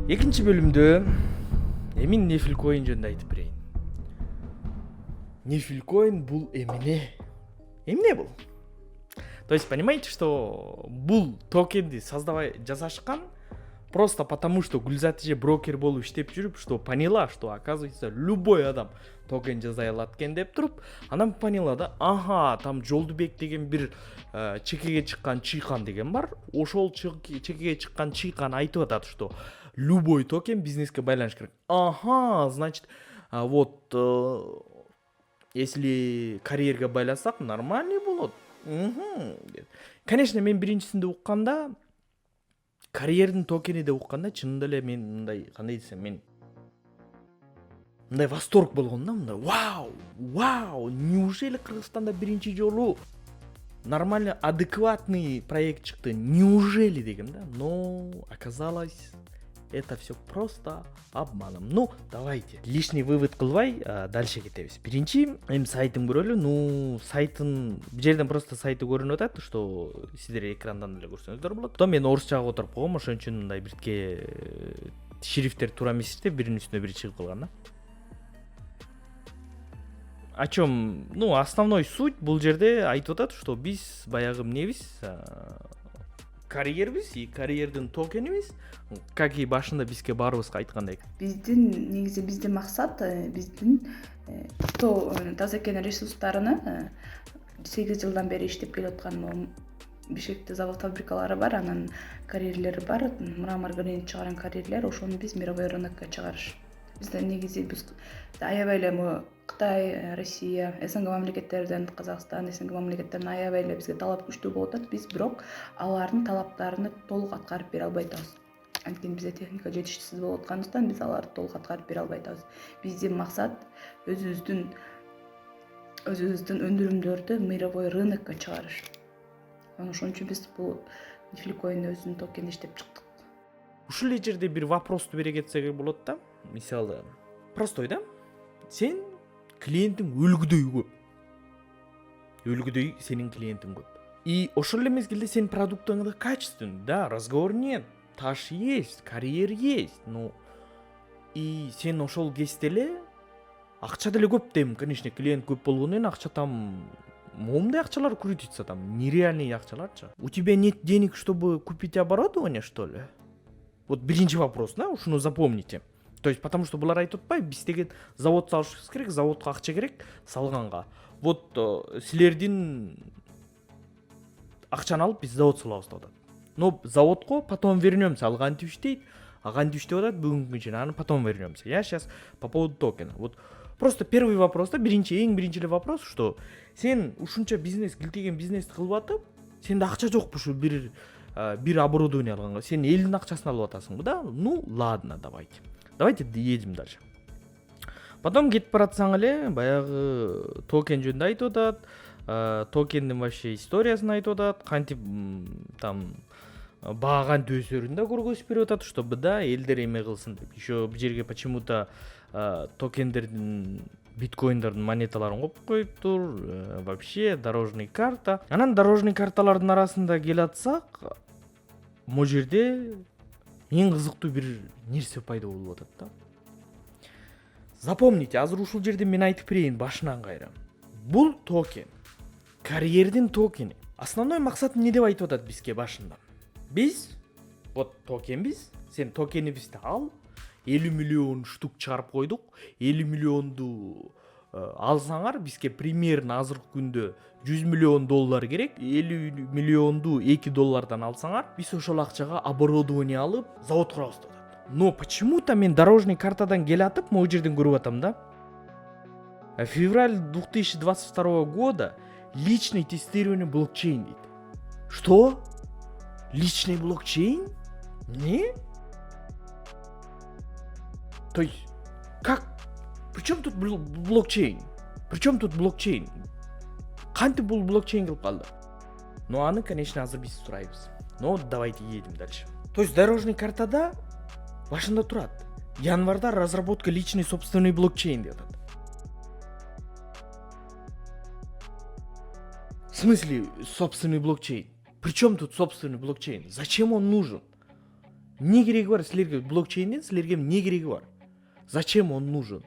Экинчи бөлүмдө эмин Нефилкоин жөнүндө айтып берейин. Нефилкоин бул эмне? Эмне бул? То есть понимаете, что бул токенди создавай жасашкан просто потому, что Гүлзат эже брокер болуп иштеп жүрүп, что поняла, что оказывается любой адам токен жасай алат экен деп туруп, анан поняла да, ага, там Жолдубек деген бир чекеге чыккан чыйкан деген бар. Ошол чекеге чыккан чыйкан айтып атат, что любой токен бизнеске байланыш керек. Ага, значит, вот если карьерге байласак нормальный болот. Конечно, мен биринчисинде укканда, карьердин токени деп укканда, чынында эле мен мындай, кандай десем, мен мындай восторг болгон да, мындай вау, неужели Кыргызстанда биринчи жолу нормально адекватный проект чыкты, неужели дегем да, но оказалось, это все просто обманом. Ну, давайте лишний вывод кылбай, дальше кетебиз. Биринчи, эми сайтын көрөлү. Сайтын бул жерден просто сайты көрүнүп атат, что сиздер экрандан эле көрсөңүздөр болот. То мен орусчага отуруп койгом, ошон үчүн мындай бирке шрифттер туура эмес иштеп, биринин үстүнө бири чыгып калган да. О чем? Ну, основной суть бул жерде айтып атат, что биз баягы эмнебиз, карьербиз и карьердин токенибиз, как и башында бизге баарыбызга айткандай. Биздин максат биздин таза экен ресурстарыны 8 жылдан бери иштеп келаткан Бишкекте завод фабрикалары бар, анан карьерлери бар, мрамор гранит чыгарган карьерлер, ошону биз мировой рынокко чыгарыш. Бизде негизи биз аябай эле Кытай, Россия, СНГ мамлекеттерден, Казакстан, СНГ мамлекеттеринен аябай эле бизге талап күчтүү болуп атат. Биз бирок алардын талаптарына толук аткарып бере албай атабыз. Анткени бизде техника жетишсиз болуп аткандыктан биз аларды толук аткарып бере албай атабыз. Биздин максат өзүбүздүн өндүрүмдөрдү мировой рынокко чыгарыш. Ошон үчүн биз бул Нефилкоин өзүнүн токенин иштеп чыктык. Ушул эле жерде бир вопросту бере кетсек болот да. Мисалы, простой да. Сен клиентиң өлгүдөй көп. Өлгүдөй сенин клиентиң көп. И ошол эле мезгилде сенин продуктуң да качественный, да, разговор нет, таш есть, карьер есть, ну и сен ошол кезде эле акча деле көп дейм, конечно, клиент көп болгондон кийин акча там момундай акчалар крутится, там нереальные акчаларчы. У тебя нет денег, чтобы купить оборудование, что ли? Вот биринчи вопрос, да, ушуну запомните. То есть, потому что булар айтып атпайбы, биз деген завод салышыбыз керек, заводко акча керек, салганга. Вот силердин акчаны алып биз завод салабыз деп атат. Но заводко потом вернемся, ал кантип иштейт, кантип иштеп атат бүгүнкү күнчө, аны потом вернемся. Я сейчас по поводу токена. Вот просто первый вопрос да, эң биринчи эле вопрос, что сен ушунча бизнес, килтеген бизнести кылып атып, сенде акча жокпу ушу бир оборудование алганга, сен элдин акчасын алып атасыңбы да? Ну, ладно, давайте едем дальше. Потом кетип баратсаң эле баягы токен жөнүндө айтып атат, токендин вообще историясын айтып атат, кантип там баа өсөрүн да көргөзүп берип атат, чтобы да элдер эме кылсын деп. Еще бул жерге почему-то токендердин, биткоиндердин монеталарын коюп коюптур, вообще дорожный карта. Анан дорожный карталардын арасында келатсак, могу жерде эң кызыктуу бир нерсе пайда болуп атат да. Запомните, азыр ушул жерде мен айтып берейин башынан кайра. Бул токен, карьердин токени. Основной максат эмне деп айтып атат бизге башында? Биз, вот токенбиз, сен токенибизди ал, 50 миллион штук чыгарып койдук, 50 миллионду алсаңар, бизге примерно азыркы күндө 100 миллион доллар керек, 50 миллионду 2 доллардан алсаңар, биз ошол акчага оборудование алып, завод курабыз деп атат. Но почему-то мен дорожный картадан келатып, могу жерден көрүп атам да. Февраль 2022 года личный тестирование блокчейн дейт. Что? Личный блокчейн? Не? То есть, как? Причем тут блокчейн? Причем тут блокчейн? Кантип бул блокчейн кылып калды? Ну, аны, конечно, азыр биз сурайбыз. Но давайте едем дальше. То есть, дорожный картада башында турат. Январда разработка личный собственный блокчейн деп атат. В смысле собственный блокчейн? Причем тут собственный блокчейн? Зачем он нужен? эмне кереги бар силерге блокчейнден? Силерге эмне кереги бар? Зачем он нужен?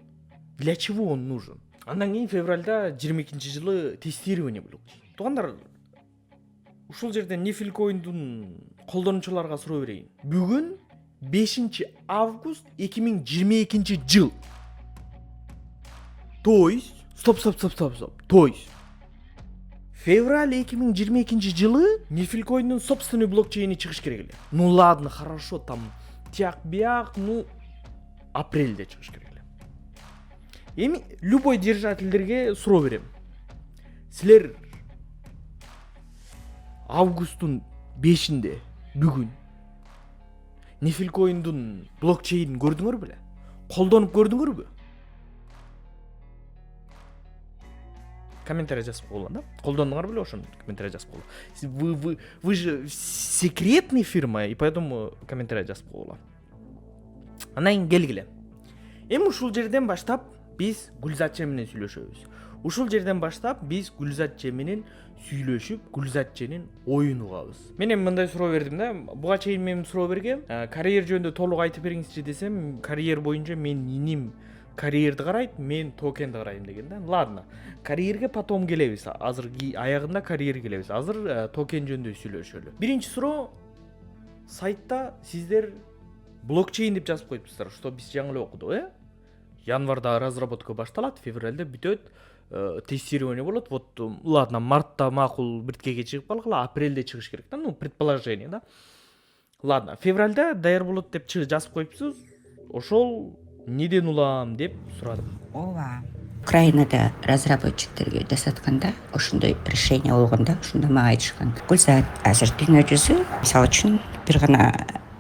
Для чего он нужен? Андан кийин февральда 22-жылы тестирование блокчейн. Туугандар, ушул жерден Нефилкоиндун колдонуучуларга суроо берейин. Бүгүн 5 август 2022 жыл. То есть, стоп. То есть, февраль 2022 жылы Нефилкоиндун собственный блокчейни чыгыш керек эле. Ну ладно, хорошо, там тияк-бияк, апрелде чыгыш керек эле. Эми любой держательдерге суроо берем. Силер августтун 5-inde бүгүн Нефилкоиндун блокчейнин көрдүңөр беле? Колдонуп көрдүңөрбү? Комментарий жазып койгула да. Колдондуңар беле ошону комментарий жазып койгула. Вы же секретная фирма, и поэтому комментарий жазып койгула. Анан кийин келгиле. Эми ушул жерден баштап биз Гүлзатча менен сүйлөшөбүз. Ушул жерден баштап биз Гүлзатча менен сүйлөшүп, Гүлзатчанын оюн угабыз. Мен эми мындай суроо бердим да. Буга чейин мен суроо бергем. Карьер жөнүндө толук айтып бериңизчи десем, карьер боюнча мен иним карьерди карайт, мен токенди карайм деген да. Ладно. Карьерге потом келебиз. Азыр аягында карьер келебиз. Азыр токен жөнүндө сүйлөшөлү. Биринчи суроо, сайтта сиздер блокчейн деп жазып коюпсуздар, что биз жаңы эле окудук, Январда разработка башталат, февралда бүтөт, тестирование болот. Вот, ладно, мартта макул бирткеге чыгып калгыла, апрелде чыгыш керек да, предположение да. Ладно, февральда даяр болот деп жазып коюпсуз. Ошол неден улам деп сурадым. Ооба. Украинада разработчиктерге жасатканда ошондой решение болгондо, ошондо мага айтышкан. Гүлзат, азыр дүйнө жүзү мисалы үчүн бир гана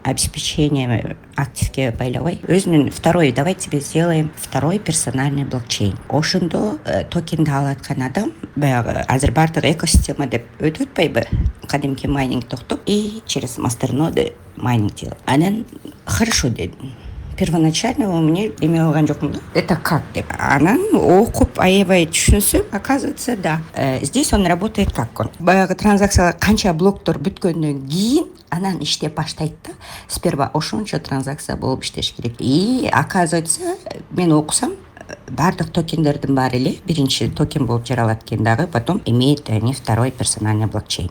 обеспечение активке байлабай, өзүнүн второй, давай тебе сделаем второй персональный блокчейн. Ошондо токенди алаткан адам баягы азыр бардык экосистема деп өтүп атпайбы? Кадимки майнинг токтоп и через мастерноды майнинг делать. Анан хорошо дедим. Первоначально у меня эме алган жокмун да. Это как деп. Анан окуп аябай түшүнсөм, оказывается, да. Здесь он работает как он. Баягы транзакциялар канча блоктор бүткөндөн кийин анан иштеп баштайт да. Сперва ошончо транзакция болуп иштеш керек. И оказывается, мен окусам, бардык токендердин баары эле биринчи токен болуп жаралат экен дагы, потом имеет они второй персональный блокчейн.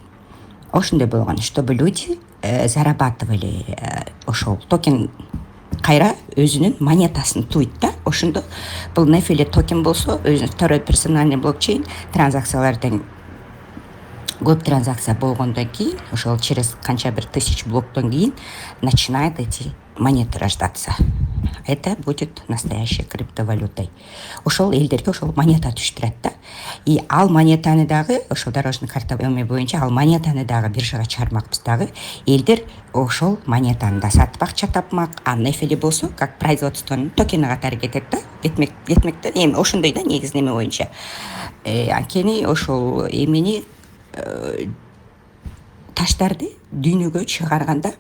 Ошондой болгон, чтобы люди зарабатывали ошол токен кайра өзүнүн монетасын туйт да. Ошондо бул нефиле токен болсо, өзүнүн второй персональный блокчейн транзакциялардан көп транзакция болгондон кийин, ошол через канча бир тысяч блоктон кийин начинает эти монеты рождаться. Это будет настоящей криптовалютой. Ошол элдерге ошол монета түштүрөт да. И ал монетаны дагы, ошол дорожный карта боюнча ал монетаны дагы биржага чыгармакпыз дагы. Элдер ошол монетаны да сатып акча тапмак. А нефили болсо, как производствонун токени катары кетет да. Кетмек да. Эми ошондой да негизги неме боюнча. Анткени ошол эмени таштарды дүйнөгө чыгарганда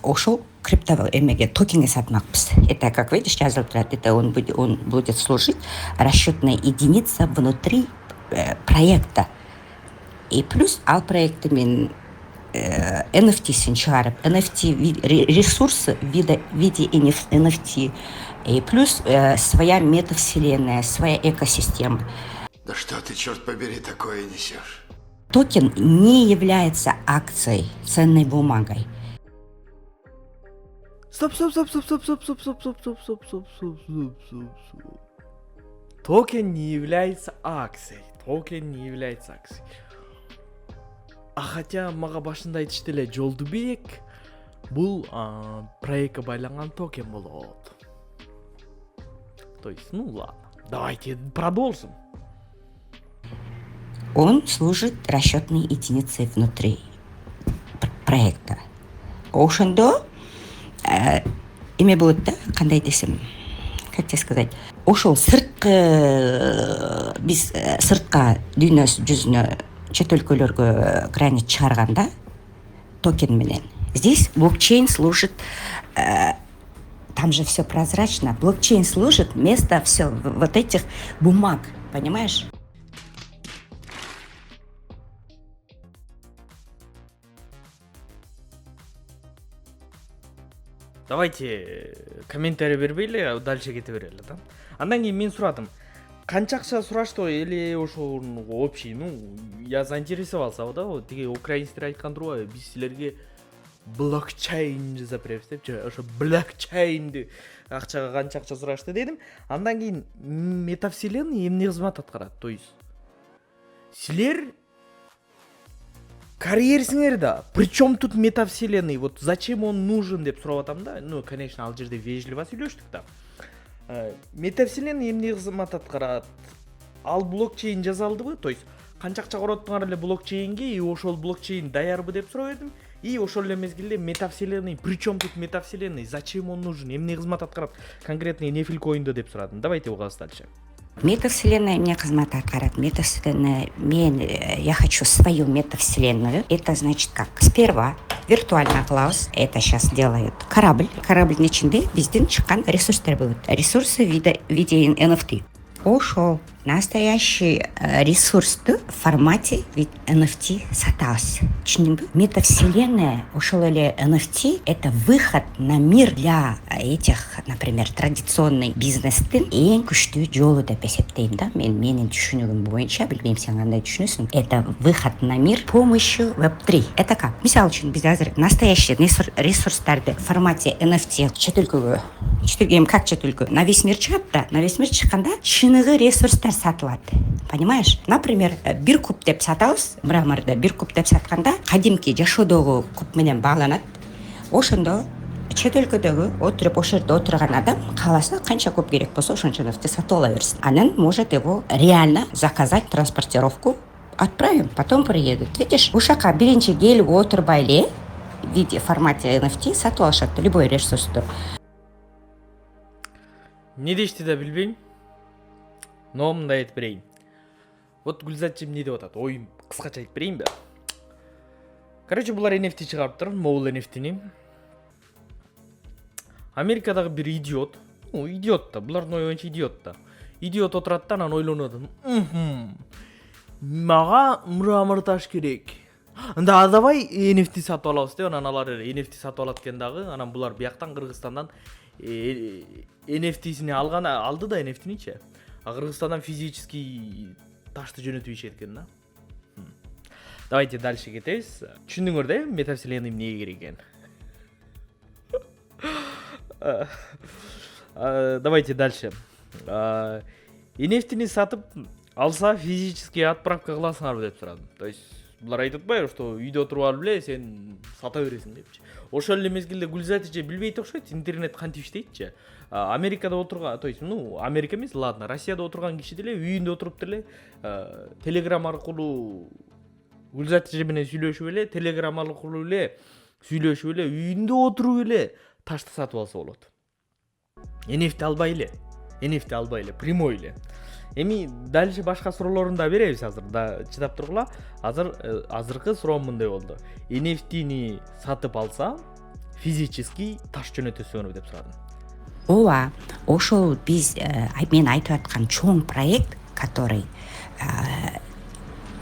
ошол крипто эмеге токенге сатмакпыз. Это, как видишь, жазылып турат. Это он будет служить расчетная единица внутри проекта. И плюс ал проекты мен NFT-син чыгарып, NFT ресурсы в виде NFT. И плюс своя метавселенная, своя экосистема. Да что ты, черт побери, такое несешь? Токен не является акцией, ценной бумагой. Стоп. Токен не является акцией. А хотя мага башында айтышты эле Жолдубек, бул проектке байланган токен болот. То есть, ладно. Давайте продолжим. Он служит расчетной единицей внутри проекта. Ошондо эме болот да, кандай десем, как тебе сказать, ошол сырткы биз сыртка дүйнө жүзүнө чет өлкөлөргө границ чыгарганда токен менен. Здесь блокчейн служит, там же все прозрачно. Блокчейн служит вместо все вот этих бумаг, понимаешь? давайте комментарий бербейле, дальше кете берели да. Андан кийин мен сурадым. Канча акча сурашты эле ошол общий, я заинтересовался да, вот тиги украинецтер айткан турбайбы, биз силерге блокчейн жасап беребиз депчи, ошо блокчейнди акчага канча акча сурашты дедим. Андан кийин метавселенный эмне кызмат аткарат? То есть силер карьерисиңер да. Причем тут метавселенный? Вот зачем он нужен деп сурап атам да. Конечно, ал жерде вежливо сүйлөштүк да. Метавселенный эмне кызмат аткарат? Ал блокчейн жасалдыбы? То есть канча акча короттуңар эле блокчейнге, и ошол блокчейн даярбы деп сурап бердим. И ошол эле мезгилде метавселенный, причем тут метавселенный? Зачем он нужен? Эмне кызмат аткарат? Конкретный нефилкоиндо деп сурадым. Давайте угабыз дальше. Метавселенная мне кызмат аткарат. Метавселенная, я хочу свою метавселенную. Это значит как? Сперва виртуально класс, это сейчас делают корабль. Корабль ичинде биздин чыккан ресурстар болот. Ресурсы в виде NFT. Ошол настоящий ресурсты в формате NFT сатабыз. Түшүндүңбү? Метавселенная, ошол эле NFT — это выход на мир для этих, например, традиционный бизнестин эң күчтүү жолу деп эсептейм да. Менин түшүнүгүм боюнча, билбейм сен кандай түшүнөсүң. Это выход на мир с помощью Web3. Это как? Мисалы үчүн биз азыр настоящий ресурстарды в формате NFT чет өлкөгө, как чет өлкө, на весь мир чыгат да. На весь мир чыкканда чыныгы ресурстар сатылат. Понимаешь? Например, бир куб деп сатабыз, мраморду бир куб деп сатканда кадимки жашоодогу куб менен багланат. Ошондо чет өлкөдөгү отуруп ошол жерде отурган адам кааласа канча куб керек болсо ошончо NFT сатып ала берсин. Анан может его реально заказать транспортировку, отправим, потом приедут. Видишь? Ушака биринчи келип отурбай эле в виде формате NFT сатып алышат любой ресурсту. Не дешти да билбейм. Но мындай айтып берейин. Вот Гүлзатчым не деп атат? Оюм кыскача айтып берейинби? Короче, булар NFT чыгарыптыр, могул NFT'ни. Америкадагы бир идиот, идиот да, булардын ою боюнча идиот да. Идиот отурат да, анан ойлонуп атам. Мага мрамор таш керек. Да, давай NFT сатып алабыз деп, анан алар NFT сатып алат экен дагы, анан булар бияктан Кыргызстандан NFT-сини алды да NFT-ничи. А Кыргызстандан физический ташты жөнөтүп ишет экен да. Давайте дальше кетебиз. Түшүндүңөр да, метавселенный эмнеге керек экен? Давайте дальше. NFT-ни сатып алса физический отправка кыласыңарбы деп сурадым. То есть булар айтып атпайбы, что үйдө отуруп алып эле сен сата бересиң депчи. Ошол эле мезгилде Гүлзатчы билбейт окшойт, интернет кантип иштейтчи. Америкада отурган, то есть, Америка эмес, ладно, Россияда отурган киши деле үйүндө отуруп деле Telegram аркылуу Гүлзатчы менен сүйлөшүп эле, Telegram аркылуу эле сүйлөшүп эле, үйүндө отуруп эле ташты сатып алса болот. NFT албай эле, прямой эле. Эми дальше башка суроолорун да беребиз азыр да, чыдап тургула. Азыркы суроом мындай болду. NFT-ни сатып алса, физический таш жөнөтөсүңөрбү деп сурадым. Ооба, ошол биз мен айтып аткан чоң проект, который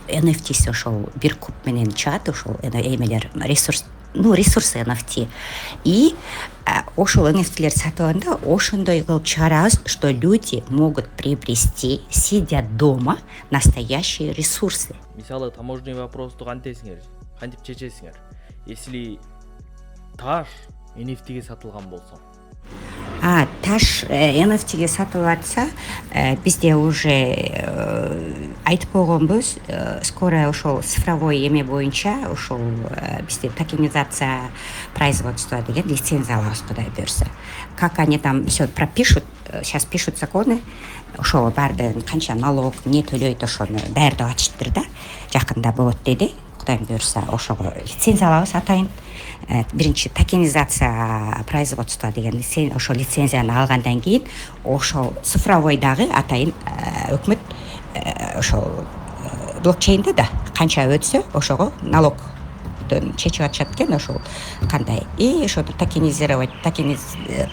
NFT ошол бир куб менен чыгат, ошол эмелер ресурсы NFT. И ошол NFT-лер сатып алганда ошондой кылып чыгарабыз, что люди могут приобрести, сидя дома, настоящие ресурсы. Мисалы, таможенный вопросту кантесиңер, кантип чечесиңер? Если таш NFT-ге сатылган болсо. Таш NFT-ге сатылып атса, бизде уже айтып койгонбуз, скоро ошол цифровой эме боюнча ошол бизде токенизация производства деген лицензия алабыз, Кудай буйрса. Как они там все пропишут, сейчас пишут законы, ошол баардыгын канча налог, не төлөйт ошону даярдап атышыптыр да, жакында болот деди. Кудай буйрса ошого лицензия алабыз атайын. Биринчи токенизация производства деген ошол лицензияны алгандан кийин ошол цифровойдагы атайын өкмөт ошол блокчейнде да канча өтсө ошого налогдон чечип атышат экен, ошол кандай. И ошону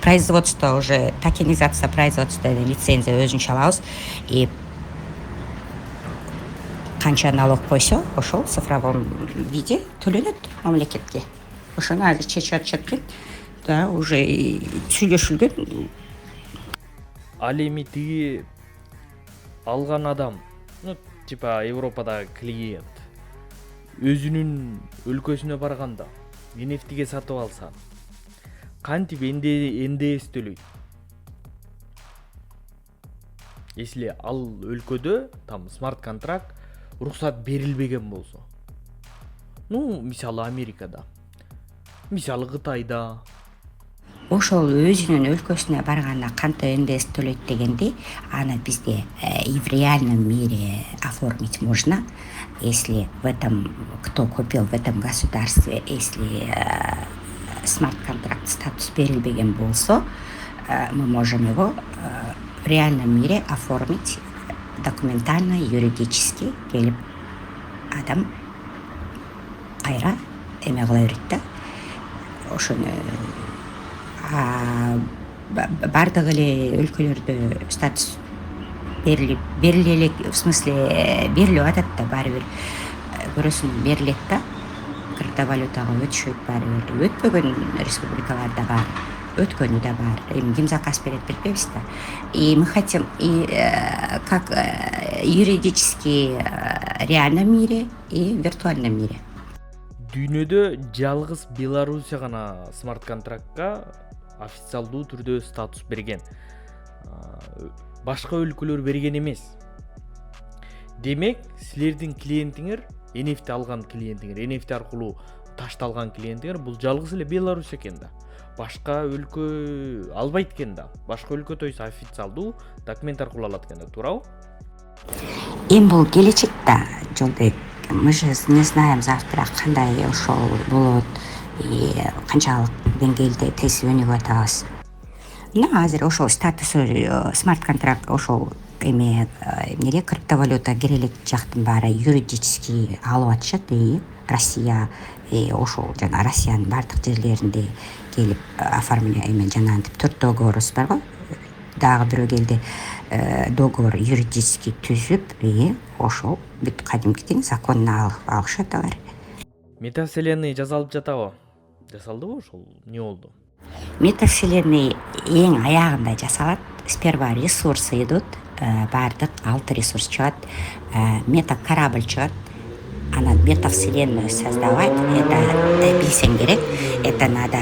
производство уже токенизация производства деген лицензия өзүнчө алабыз. И канча налог койсо ошол цифровом виде төлөнөт мамлекетке. Ошону азыр чечип атышат экен. да, уже сүйлөшүлгөн. Ал эми тиги алган адам, ну типа Европадагы клиент өзүнүн өлкөсүнө барганда NFTге сатып алса, кантип НДС төлөйт? Если ал өлкөдө там смарт-контракт уруксат берилбеген болсо. Ну, мисалы Америкада, мисалы Кытайда. Ошол өзүнүн өлкөсүнө барганда кантип НДС төлөйт дегенди, аны бизде и в реальном мире оформить можно, если в этом, кто купил в этом государстве, если смарт-контракт статус берилбеген болсо, мы можем его в реальном мире оформить документально, юридически, келип адам кайра эме кыла берет да. Ошону бардык эле өлкөлөрдө статус бериле элек, в смысле берилип атат да, баары бир көрөсүң берилет да, криптовалютага өтүшөт баары бир. Өтпөгөн республикаларда бар, өткөнү да бар. Эми ким заказ берет билбейбиз да. И мы хотим и как юридически реальном мире и виртуальном мире. Дүйнөдө жалгыз Белоруссия гана смарт-контрактка официалдуу түрдө статус берген. Башка өлкөлөр берген эмес. Демек, силердин клиентиңер, NFT алган клиентиңер, NFT аркылуу ташталган клиентиңер бул жалгыз эле Беларусь экен да. Башка өлкө албайт экен да. Башка өлкө тойса официалдуу документ аркылуу алат экен да, туурабы? Эми бул келечек да, Жолбек. Мы же не знаем завтра кандай ошол болот и канчалык деңгээлде тез өнүгүп атабыз. Азыр ошол статусу смарт-контракт ошол эме эмнеге криптовалюта кирелик жактын баары юридически алып атышат. Россия ошол жана Россиянын бардык жерлеринде келип оформление эме жанагынтип 4 договорубуз бар го. Дагы бирөө келди, договор юридически түзүп, ошол бүт кадимкиден законно алышат алар. Метавселенный жасалып жатабы? Жасалдыбы ошол? Эмне болду? Метавселенный эң аягында жасалат. Сперва ресурсы идут, бардык 6 ресурс чыгат, мета-корабль чыгат. Анан метавселенную создавать, это билсең керек, это надо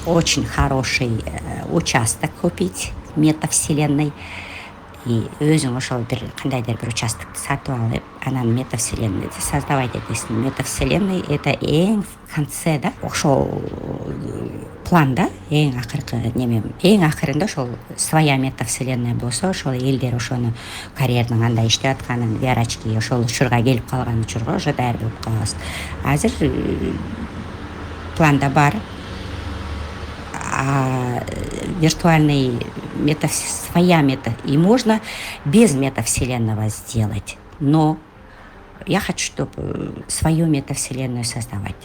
очень хороший участок купить метавселенной. И өзүң ошол бир кандайдыр бир участокты сатып алып, анан метавселенныйды создавать этесиң. Метавселенный это эң в конце да, ошол планда эң акыркы неме, эң акырында ошол своя метавселенная болсо, ошол элдер ошону карьернин кандай иштеп атканын, VR-очки ошол учурга келип калган учурга уже даяр болуп калабыз. Азыр планда бар. Виртуальный своя мета, и можно без метавселенного сделать, но я хочу, чтобы свою метавселенную создавать.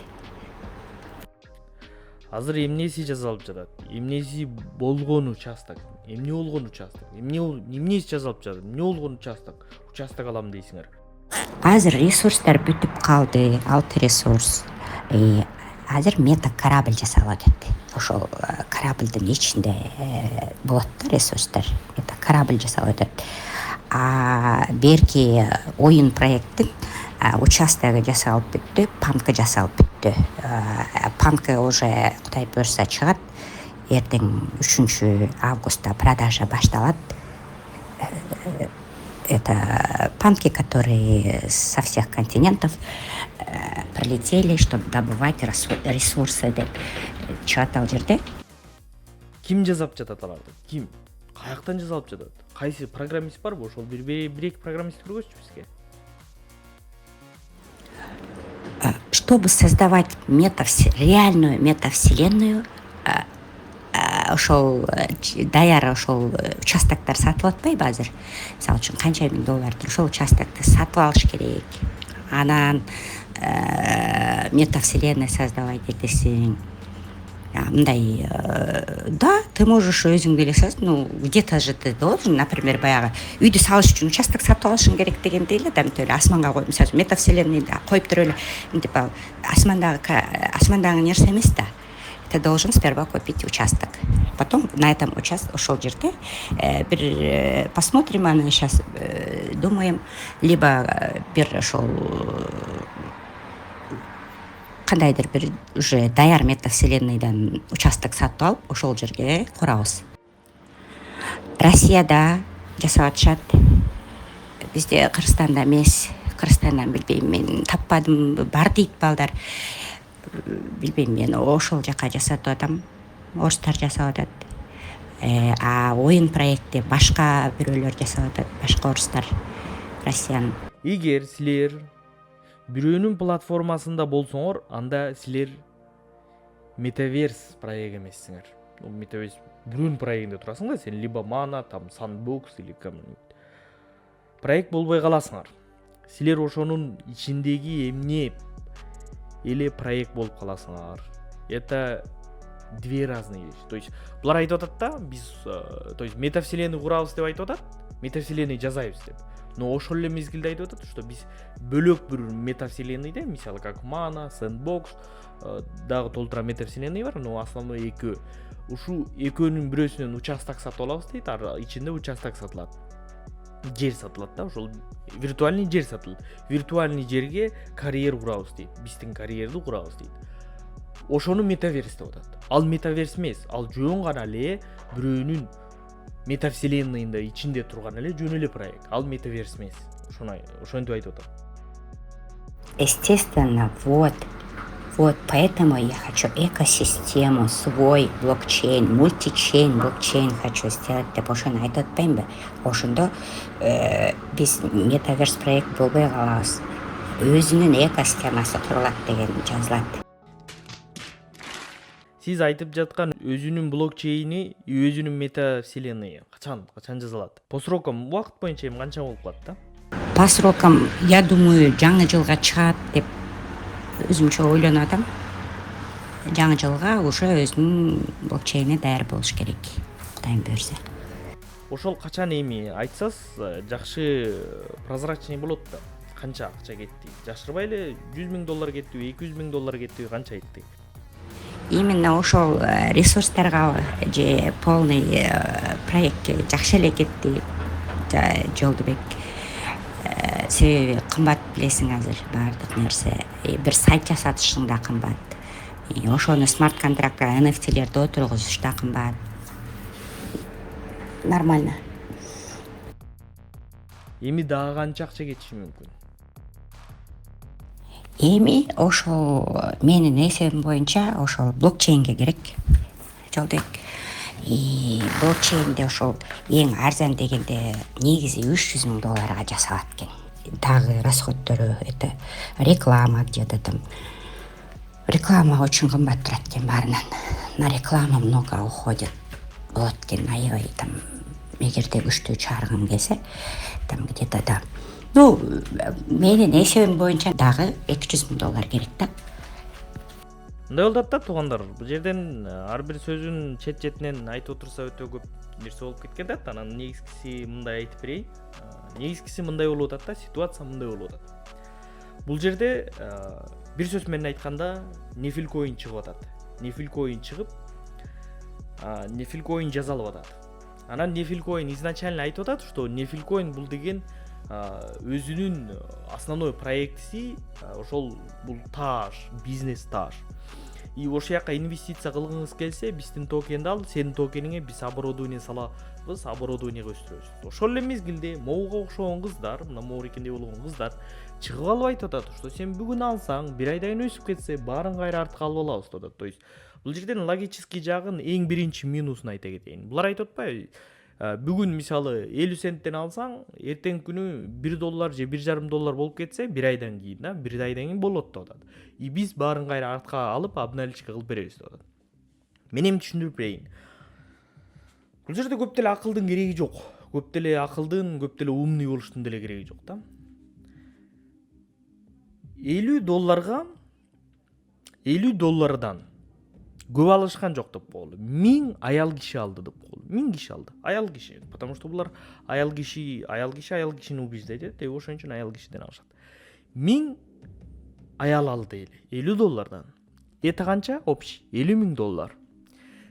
Азыр эмнеси жазалып жатат? Эмнеси болгон участок? Эмне болгон участок? Эмнеси жазалып жатат? Эмне болгон участок? Участок алам дейсиңер. Азыр ресурстар бүтүп калды, 6 ресурс. Азыр мета-корабль жасалып атат. Ошол корабльдин ичинде болот да ресурстар. Это корабль жасалып атат. Берки оюн проекттин участогу жасалып бүттү, панкы жасалып бүттү. Панкы уже Кудай буйрса чыгат. Эртең 3 августта продажа башталат. Это панки, которые со всех континентов прилетели, чтобы добывать ресурсы деп чыгат ал жерде. Ким жасап жатат аларды? Ким? Каяктан жасалып жатат? Кайсы программист барбы? Ошол бир-эки программист көргөзчү бизге. Чтобы создавать реальную метавселенную, ошол даяр ошол участоктор сатып атпайбы азыр? Мисалы үчүн канча $1000 $, ошол участокты сатып алыш керек. Анан метавселенная создавать этесиң. Мындай, да, ты можешь өзүң деле создать, ну, где-то же ты должен, например, баягы үйдү салыш үчүн участок сатып алышың керек дегенде эле, да, мынтип эле асманга коюп, мисалы метавселенныйды коюп туруп эле, мынтип асмандагы нерсе эмес да. ты должен сперва купить участок. Потом на этом участке, ошол жерде, посмотрим, аны сейчас думаем, либо бир ошол кандайдыр бир уже даяр метавселенныйдан участок сатып алып, ошол жерге курабыз. Россияда жасап атышат. Бизде Кыргызстанда эмес. Кыргызстандан билбейм, мен таппадым, бар дейт балдар. Билбейм, мен ошол жака жасатып атам. Орустар жасап атат. А оюн проекти башка бирөөлөр жасап атат, башка орустар, Россиянын. Эгер силер бирөөнүн платформасында болсоңор, анда силер метаверс проект эмессиңер. Метаверс бирөөнүн проектинде турасың да, сен либо Mana, там Sandbox или проект болбой каласыңар. Силер ошонун ичиндеги эмне эле проект болуп каласыңар. Это две разные вещи. То есть булар айтып атат да, биз то есть метавселенный курабыз деп айтып атат, метавселенный жасайбыз деп. Но ошол эле мезгилде айтып атат, что биз бөлөк бир метавселенныйда, мисалы как Mana, Sandbox, дагы толтура метавселенный бар, но основной экөө. Ушу экөөнүн бирөөсүнөн участок сатып алабыз дейт, ар ичинде участок сатылат. Жер сатылат да, ошол виртуальный жер сатылат. Виртуальный жерге карьер курабыз дейт. Биздин карьерди курабыз дейт. Ошону метаверс деп атат. Ал метаверс эмес, ал жөн гана эле бирөөнүн метавселенныйында ичинде турган эле жөн эле проект. Ал метаверс эмес. Ошентип айтып атат. Естественно, вот поэтому я хочу экосистему, свой блокчейн, мультичейн, блокчейн хочу сделать деп ошону айтып атпаймынбы? Ошондо биз метаверс проект болбой калабыз. Өзүнүн экосистемасы курулат деген жазылат. Сиз айтып жаткан өзүнүн блокчейни, өзүнүн метавселенныйы качан жазылат? По срокам убакыт боюнча эми канча болуп калат да? По срокам, я думаю, жаңы жылга чыгат деп өзүмчө ойлонуп атам. Жаңы жылга уже өзүнүн блокчейни даяр болуш керек. Кудайым буйрса. Ошол качан эми айтсас, жакшы прозрачный болот да. Канча акча кетти? Жашырбай эле $100,000 кеттиби, $200,000 кеттиби, канча айтты? Именно ошол ресурстарга же полный проектке жакшы эле кетти. Жолдубек. Себеби кымбат, билесиң, азыр баардык нерсе. Бир сайт жасатышың да кымбат. Ошону смарт контрактка NFT-лерди отургузуш да кымбат. Нормально. Эми дагы канча акча кетиши мүмкүн? Эми ошол менин эсебим боюнча ошол блокчейнге керек. Жолдубек. Блокчейнде ошол эң арзан дегенде негизи $300,000 жасалат экен. Дагы расходдору, это реклама где-то там. Реклама очень кымбат турат экен баарынан. На рекламу много уходит. Болот экен, аябай там эгерде күчтүү чыгаргың келсе, там где-то да. Ну, менин эсебим боюнча дагы $200,000 керек да. Мындай болуп атат да, туугандар. Бул жерден ар бир сөзүн четинен айтып отурса өтө көп нерсе болуп кеткен да. Анан негизгиси мындай айтып берейин. Негизгиси мындай болуп атат да, ситуация мындай болуп атат. Бул жерде бир сөз менен айтканда Нефилкоин чыгып атат. Нефилкоин чыгып, Нефилкоин жазалып атат. Анан Нефилкоин изначально айтып атат, что Нефилкоин бул деген өзүнүн основной проектиси ошол бул таш, бизнес таш. И ошол жака инвестиция кылгыңыз келсе, биздин токенди ал, сенин токениңе биз оборудование салабыз, оборудование өстүрөбүз. Ошол эле мезгилде Моуга окшогон кыздар, мына Моурикенде болгон кыздар чыгып алып айтып атат, что сен бүгүн алсаң, бир айдан өсүп кетсе, баарын кайра артка алып алабыз деп атат. То есть бул жерден логический жагын эң биринчи минусун айта кетейин. Булар айтып атпайбы? Бүгүн мисалы 50 центтен алсаң, эртең күнү $1 же $1,5 болуп кетсе, бир айдан кийин, да, бир айдан кийин болот деп атат. И биз баарын кайра артка алып, обналичка кылып беребиз деп атат. Мен эми түшүндүрүп берейин. Бул жерде көп деле акылдын кереги жок. Көп деле акылдын, көп деле умный болуштун деле кереги жок да. $50 көп алышкан жок деп коелу. 1000 аял киши алды деп коелу. 1000 киши алды. Аял киши. Потому что булар аял кишини убеждейт, деп ошон үчүн аял кишиден алышат. 1000 аял алды эле $50. эти канча? Общий $50.000.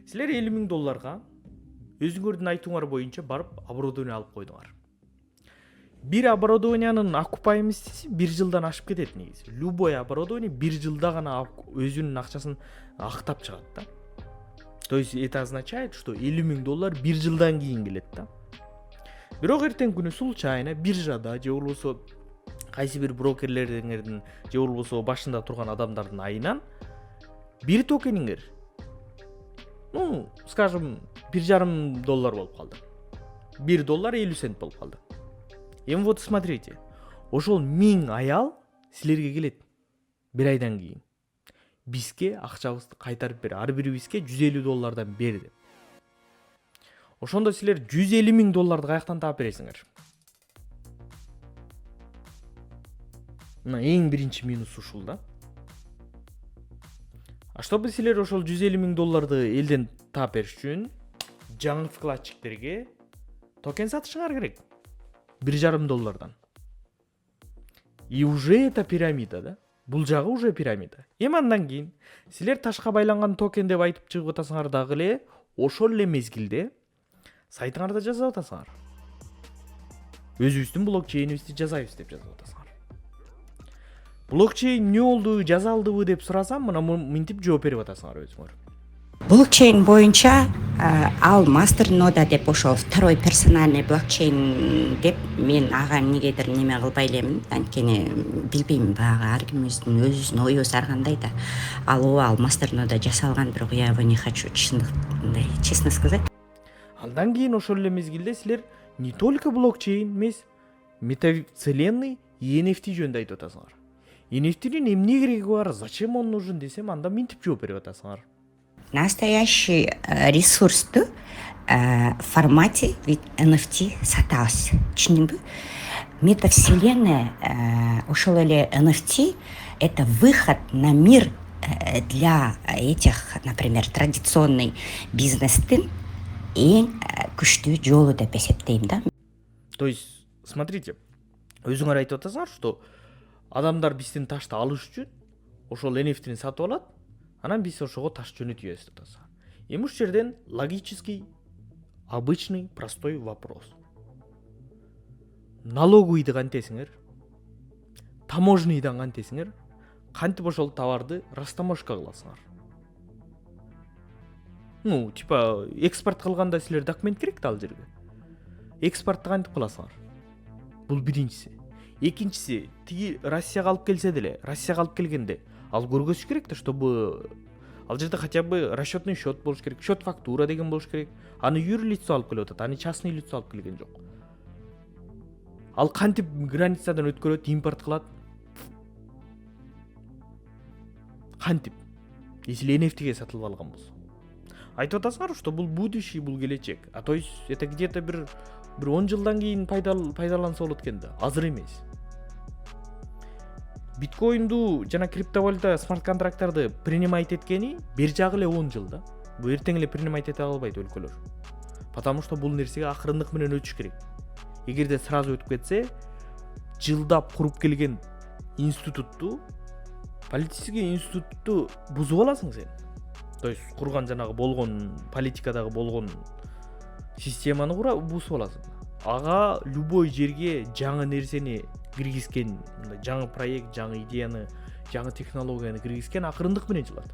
Силер $50.000 өзүңөрдүн айтууңар боюнча барып оборудование алып койдуңар. Бир оборудованиянын окупаемостиси 1 жылдан ашып кетет негизи. Любой оборудование 1 жылда гана өзүнүн акчасын актап чыгат да. То есть это означает, что $50.000 1 жылдан кийин келет да. Бирок эртең күнү случайно биржада же болбосо кайсы бир брокерлердин же болбосо башында турган адамдардын айынан бир токениңер, ну, скажем, $1,5 болуп калды. $1.50 болуп калды. Эми вот смотрите, ошол 1000 аял силерге келет 1 айдан кийин. Бизге акчабызды кайтарып бер, ар бирибизге $150 бер деп. Ошондо силер $150.000 каяктан таап бересиңер? Мына эң биринчи минус ушул да. А чтобы силер ошол $150.000 элден таап бериш үчүн жаңы вкладчиктерге токен сатышыңар керек. $1,5. И уже это пирамида да. Бул жагы уже пирамида. Эми андан кийин силер ташка байланган токен деп айтып чыгып атасыңар дагы эле, ошол эле мезгилде сайтыңарда жазып атасыңар. Өзүбүздүн блокчейнибизди жасайбыз деп жазып атасыңар. Блокчейн эмне болду, жазалдыбы деп сурасам, мына мынтип жооп берип атасыңар өзүңөр. Блокчейн боюнча ал мастернода деп ошол второй персональный блокчейн деп мен ага эмнегедир неме кылбай элемин, анткени билбейм, баягы ар кимибиздин өзүнүн оюбуз ар кандай да. Ал мастернода жасалган, бирок я его не хочу, честно сказать. Андан кийин ошол эле мезгилде силер не только блокчейн эмес, метавселенный и NFT жөнүндө айтып атасыңар. NFT'нин эмне кереги бар, зачем он нужен десем, анда мынтип жооп берип атасыңар. Настоящий ресурсту в формате NFT сатабыз. Түшүндүңбү? Метавселенная, ошол эле NFT — это выход на мир для этих, например, традиционный бизнестин эң күчтүү жолу деп эсептейм да. То есть, смотрите, өзүңөр айтып атасыңар, что адамдар биздин ташты алыш үчүн ошол NFT'ни сатып алат, анан биз ошого таш жөнөтөбүз деп атасыңар. Эми ушул жерден логический, обычный, простой вопрос. Налоговыйды кантесиңер? Таможенныйдан кантесиңер? Кантип ошол товарды растаможка кыласыңар? Ну, типа, экспорт кылганда силер документ керек да ал жерге. Экспортты кантип кыласыңар? Бул биринчиси. Экинчиси, тиги Россияга алып келсе деле, Россияга алып келгенде ал көргөзүш керек да, чтобы ал жерде хотя бы расчетный счет болуш керек, счет фактура деген болуш керек. Аны юрлицо алып келип атат, аны частный лицо алып келген жок. Ал кантип границадан өткөрөт, импорт кылат? Кантип? Если NFT-ге сатылып алган болсо. Айтып атасыңар, что бул будущий, бул келечек. А то есть это где-то бир 10 жылдан кийин пайдаланса болот экен да, азыр эмес. Биткоинду жана криптовалюта смарт контракттарды принимать эткени бир жагы эле 10 жыл да. Бул эртең эле принимать эте албайт өлкөлөр. Потому что бул нерсеге акырындык менен өтүш керек. Эгерде сразу өтүп кетсе, жылдап куруп келген институтту, политический институтту бузуп аласың сен. То есть курган жанагы болгон политикадагы болгон системаны бузуп аласың. Ага любой жерге жаңы нерсени киргизген, жаңы проект, жаңы идеяны, жаңы технологияны киргизген акырындык менен жылат.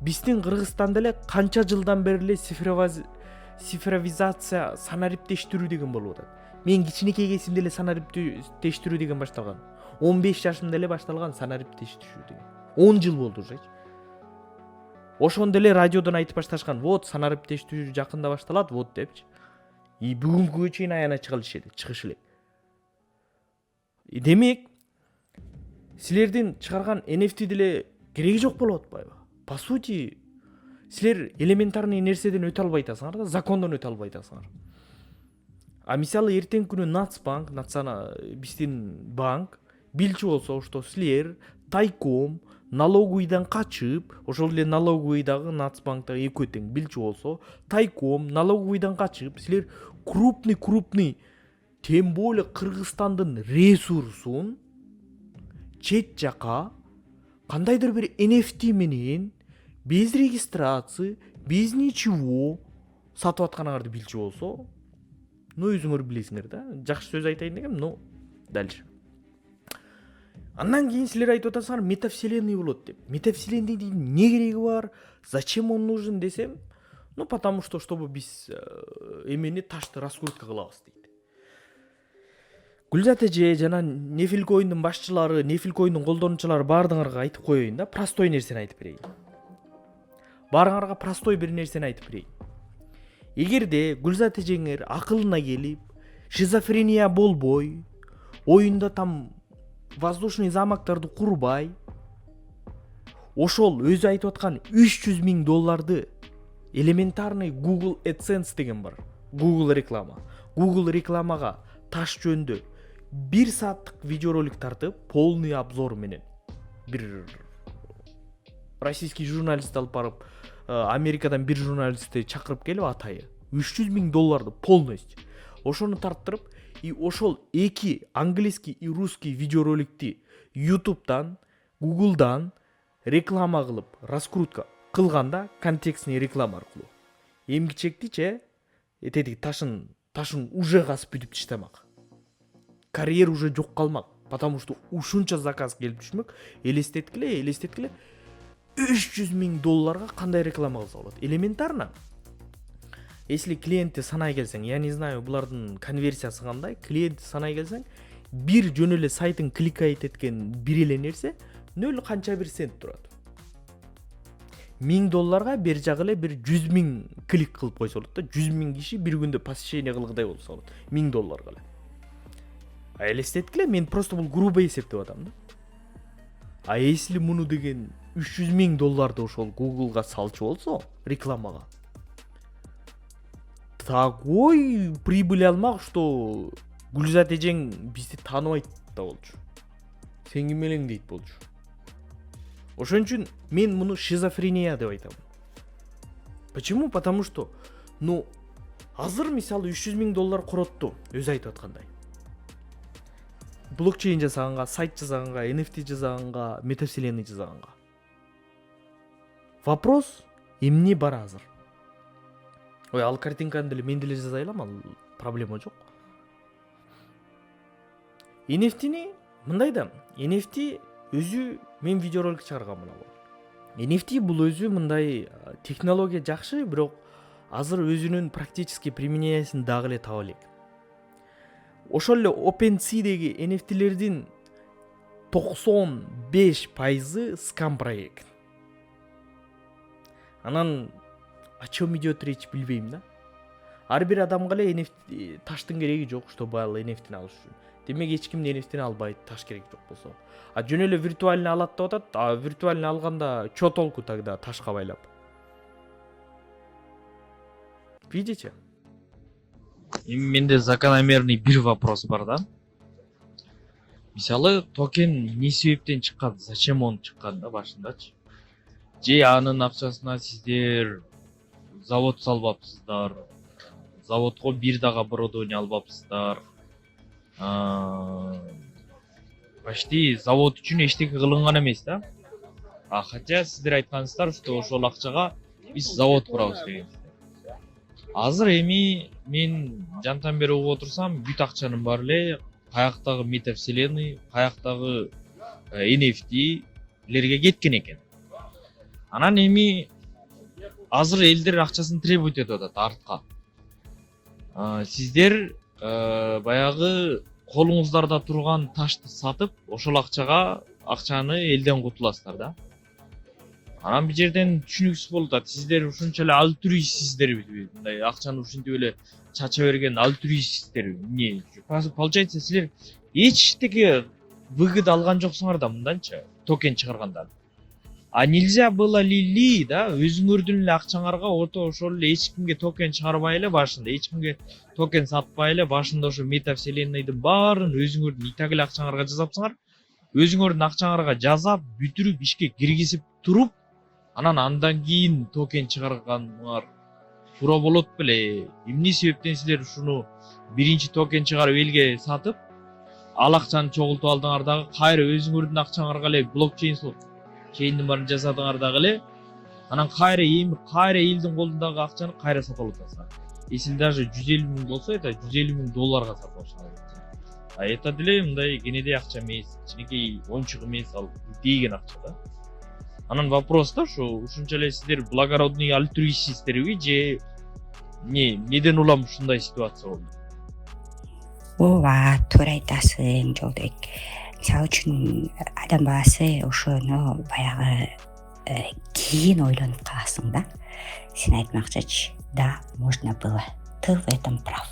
Биздин Кыргызстанда эле канча жылдан бери эле цифровизация, санариптештирүү деген болуп атат. Мен кичинекей кезимде эле санариптештирүү деген башталган. 15 жашымда эле башталган санариптештирүү деген. 10 жыл болду уже. Ошондо эле радиодон айтып башташкан, вот санариптештирүү жакында башталат, вот депчи. И бүгүнкүгө чейин аянат чыгыш элек. Демек, силердин чыгарган NFT деле кереги жок болуп атпайбы? По сути, силер элементарный нерседен өтө албай атасыңар да, закондон өтө албай атасыңар. А мисалы эртең күнү Нацбанк, биздин банк билчү болсо, что силер тайком налоговыйдан качып, ошол эле налоговыйдагы Нацбанктагы экөө тең билчү болсо, тайком налоговыйдан качып, силер крупный, тем более Кыргызстандын ресурсун чет жака кандайдыр бир NFT менен без регистрации, без ничего сатып атканыңарды билчү болсо, өзүңөр билесиңер да. Жакшы сөз айтайын дегем, дальше. Андан кийин силер айтып атасыңар, метавселенный болот деп. Метавселенныйдын эмне кереги бар? Зачем он нужен десем, потому что чтобы биз эмени ташты раскрутка кылабыз дейт. Гүлзат эже жана Нефилкоиндин башчылары, Нефилкоиндин колдонуучулары баардыгыңарга айтып коеюн да, простой нерсени айтып берейин. Баарыңарга простой бир нерсени айтып берейин. Эгерде Гүлзат эжеңер акылына келип, шизофрения болбой, оюнда там воздушный замоктарды курбай, ошол өзү айтып аткан $300,000 элементарный Google AdSense деген бар. Google реклама. Google рекламага таш жөндө 1 сааттык видеоролик тартып, полный обзор менен. Бир российский журналист алып барып, Америкадан бир журналистти чакырып келип атайы. $300,000 полностью. Ошону тарттырып, и ошол 2 английский и русский видеороликти YouTube'дан, Google'дан реклама кылып, раскрутка кылганда контекстный реклама аркылуу. Эмгичектиче этедик ташын уже касып бүтүп таштамак. Карьер уже жок калмак, потому что ушунча заказ келип түшмөк. Элестеткиле $300,000 кандай реклама кылса болот? Элементарно. Если клиентти санай келсең, я не знаю, булардын конверсиясы кандай, клиентти санай келсең, бир жөн эле сайтын кликайт эткен бир эле нерсе 0 канча бир цент турат. $1,000 бер жагы эле бир 100,000 клик кылып койсо болот да, 100,000 киши бир күндө посещение кылгыдай болсо болот. $1,000 эле. Элестеткиле, мен просто бул грубо эсептеп атам да. А если муну деген $300,000 ошол Google'га салчу болсо, рекламага, такой прибыль алмак, что Гүлзат эжең бизди тааныбайт да болчу. Сен ким элең дейт болчу. Ошон үчүн мен муну шизофрения деп айтам. Почему? Потому что, азыр мисалы $300,000 коротту, өзү айтып аткандай. Блокчейн жасаганга, сайт жасаганга, NFT жасаганга, метавселенный жасаганга. Вопрос эмне бар азыр? Ой, ал картинканы деле мен деле жасай алам, ал проблема жок. NFT-ни мындай да, NFT өзү мен видеоролик чыгаргам мына бул. NFT бул өзү мындай технология жакшы, бирок азыр өзүнүн практически применениясын дагы эле таба элек. Ошол эле OpenSea'деги NFT'лердин 95% скам проект. Анан о чем идет речь билбейм да. Ар бир адамга эле NFT таштын кереги жок, чтобы ал NFT-ни алыш үчүн. Демек эч ким NFT-ни албайт, таш керек жок болсо. А жөн эле виртуальный алат деп атат, а виртуальный алганда чё толку тогда ташка байлап? Видите? Менде закономерный бир вопрос бар да. Мисалы, токен эмне себептен чыккан, зачем он чыккан да башындачы? Же анын акчасына сиздер завод салбапсыздар, заводго бир дагы оборудование албапсыздар. Почти завод үчүн эчтеке кылынган эмес да. Хотя сиздер айткансыздар, что ошол акчага биз завод курабыз деген. Азыр эми мен жантан бери угуп отурсам, бүт акчанын баары эле каяктагы метавселенный, каяктагы NFT-лерге кеткен экен. Анан эми азыр элдер акчасын требовать этип атат артка. Сиздер баягы колуңуздарда турган ташты сатып, ошол акчаны элден кутуласыздар да. Анан бир жерден түшүнүксүз болуп атат. Сиздер ушунча эле альтруистсиздерби? Мындай акчаны ушинтип эле чача берген альтруистсиздерби? Эмне? Получается, силер эчтеке выгода алган жоксуңар да мынданча токен чыгаргандан. А нельзя было ли, да, өзүңөрдүн эле акчаңарга ошол эле эч кимге токен чыгарбай эле башында, эч кимге токен сатпай эле башында ошо метавселенныйдын баарын өзүңөрдүн итак эле акчаңарга жасапсыңар, өзүңөрдүн акчаңарга жасап, бүтүрүп, ишке киргизип туруп, андан кийин токен чыгарганыңар туура болот беле? Эмне себептен силер ушуну биринчи токен чыгарып элге сатып, ал акчаны чогултуп алдыңар дагы кайра өзүңөрдүн акчаңарга эле блокчейн чейиндин баарын жасадыңар дагы эле анан кайра элдин колундагы акчаны кайра сатып алып атасыңар. Если даже 150 000 болсо, это 150 000 долларга сатып алышат. А это деле мындай кенедей акча эмес, кичинекей оюнчук эмес, ал тийген акча да. Анан вопрос да ушунча эле сиздер благородный альтруистсиздерби же неден улам ушундай ситуация болду? ооба туура айтасың Жолдобек. Мисалы үчүн адам баласы ошону баягы кийин ойлонуп каласың да. Сен айтмакчычы, да, можно было. Ты в этом прав.